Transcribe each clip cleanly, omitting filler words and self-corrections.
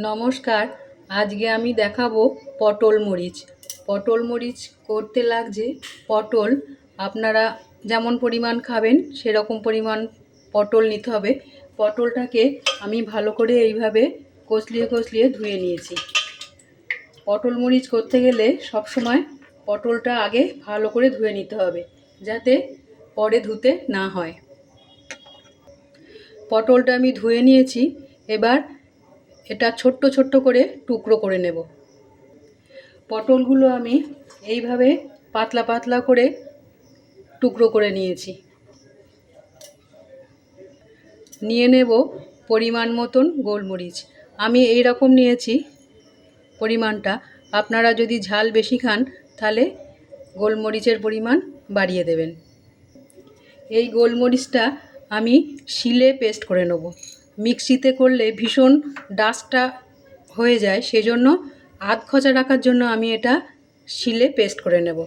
নমস্কার। আজকে আমি দেখাবো পটল মরিচ। পটল মরিচ করতে লাগছে পটল আপনারা যেমন পরিমাণ খাবেন সেরকম পরিমাণ পটল নিতে হবে। পটলটাকে আমি ভালো করে এইভাবে কষলিয়ে কষলিয়ে ধুয়ে নিয়েছি। পটল মরিচ করতে গেলে সব সময় পটলটা আগে ভালো করে ধুয়ে নিতে হবে, যাতে পরে ধুতে না হয়। পটলটা আমি ধুয়ে নিয়েছি। এবার এটা ছোট্ট ছোট্ট করে টুকরো করে নেব। পটলগুলো আমি এইভাবে পাতলা পাতলা করে টুকরো করে নিয়েছি। নিয়ে নেব পরিমাণ মতন গোলমরিচ। আমি এই রকম নিয়েছি পরিমাণটা। আপনারা যদি ঝাল বেশি খান তাহলে গোলমরিচের পরিমাণ বাড়িয়ে দেবেন। এই গোলমরিচটা আমি শিলে পেস্ট করে নেব। মিক্সিতে করলে ভীষণ ডাস্টটা হয়ে যায়, সেজন্য আধ খচা রাখার জন্য আমি এটা শিলে পেস্ট করে নেব।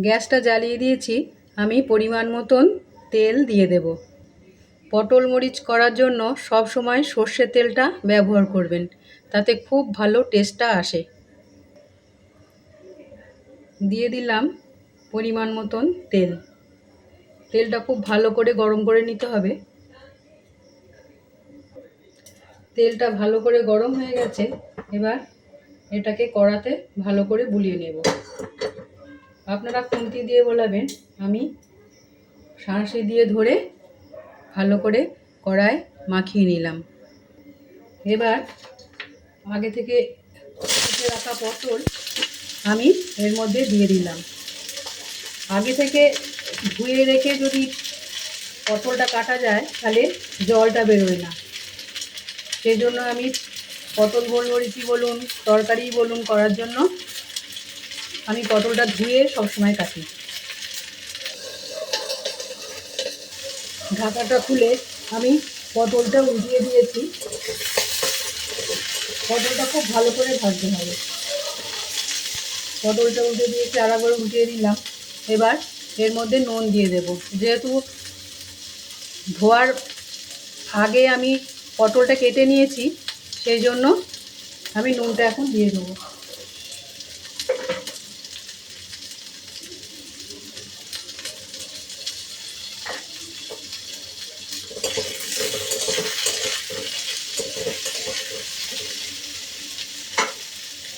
গ্যাসটা জ্বালিয়ে দিয়েছি। আমি পরিমাণ মতন তেল দিয়ে দেব। পটল মরিচ করার জন্য সব সময় সর্ষের তেলটা ব্যবহার করবেন, তাতে খুব ভালো টেস্টটা আসে। দিয়ে দিলাম পরিমাণ মতন তেল। তেলটা খুব ভালো করে গরম করে নিতে হবে। তেলটা ভালো করে গরম হয়ে গেছে। এবার এটাকে কড়াতে ভালো করে বুলিয়ে নেব। আপনারা খুন্তি দিয়ে বোলাবেন, আমি শাঁসি দিয়ে ধরে ভালো করে কড়ায় মাখিয়ে নিলাম। এবার আগে থেকে কেটে রাখা পটল আমি এর মধ্যে দিয়ে দিলাম। আগে থেকে ধুয়ে রেখে যদি পটলটা কাটা যায় তাহলে জলটা বেরোয় না। সেই জন্য আমি পটল গোলমরিচি বলুন, তরকারি বলুন করার জন্য আমি পটলটা ধুয়ে সবসময় কাটি। ঢাকাটা খুলে আমি পটলটা উল্টিয়ে দিয়েছি। পটলটা খুব ভালো করে ভাজতে হবে। পটলটা উল্টে দিয়েছি, আড়া করে উল্টিয়ে দিলাম। এবার এর মধ্যে নুন দিয়ে দেব। যেহেতু ধোয়ার আগে আমি পটলটা কেটে নিয়েছি, সেই জন্য আমি নুনটা এখন দিয়ে দেবো।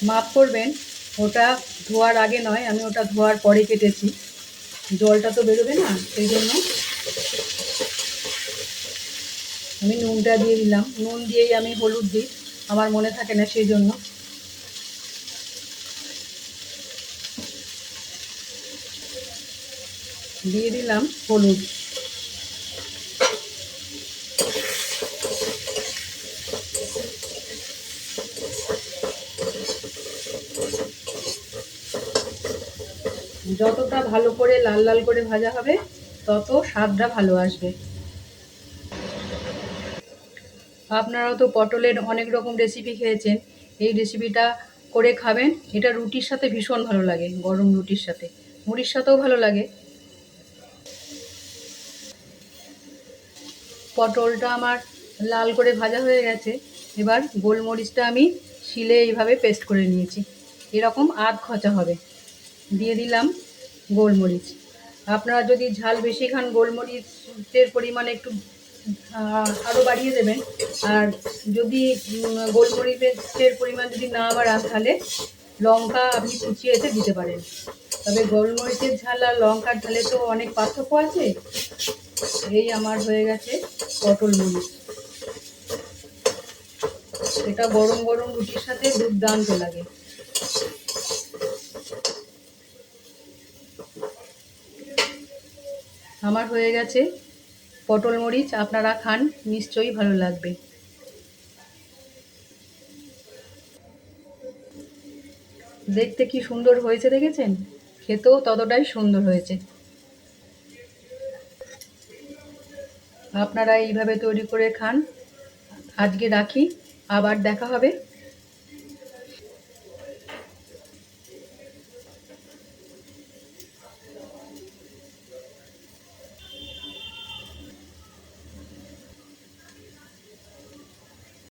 মাফ করবেন, ওটা ধোয়ার আগে নয়, আমি ওটা ধোয়ার পরে কেটেছি। জলটা তো বেরোবে না, সেই জন্য আমি নুনটা দিয়ে দিলাম। নুন দিয়েই আমি হলুদ দিই, আমার মনে থাকে না, সেই জন্য। দিয়ে দিলাম হলুদ। যতটা ভালো করে লাল লাল করে ভাজা হবে তত স্বাদটা ভালো আসবে। আপনারাও তো পটলের অনেক রকম রেসিপি খেয়েছেন। এই রেসিপিটা করে খাবেন। এটা রুটির সাথে ভীষণ ভালো লাগে, গরম রুটির সাথে, মুড়ির সাথেও ভালো লাগে। পটলটা আমার লাল করে ভাজা হয়ে গেছে। এবার গোলমরিচটা আমি শিলে এইভাবে পেস্ট করে নিয়েছি, এরকম আধ খচা হবে। দিয়ে দিলাম গোলমরিচ। আপনারা যদি ঝাল বেশি খান গোলমরিচের পরিমাণ একটু আরও বাড়িয়ে দেবেন। আর যদি গোলমরিচের পরিমাণ যদি না বাড়ান তাহলে লঙ্কা আপনি কুচিয়ে এতে দিতে পারেন। তবে গোলমরিচের ঝাল আর লঙ্কার ঝালে তো অনেক পার্থক্য আছে। এই আমার হয়ে গেছে পটল মরিচ। এটা গরম গরম রুটির সাথে দুর্দান্ত লাগে। আমার হয়ে গেছে পটল মরিচ। আপনারা খান, নিশ্চয়ই ভালো লাগবে। দেখতে কি সুন্দর হয়েছে দেখেছেন? খেতেও ততটাই সুন্দর হয়েছে। আপনারা এইভাবে তৈরি করে খান। আজকে রাখি, আবার দেখা হবে।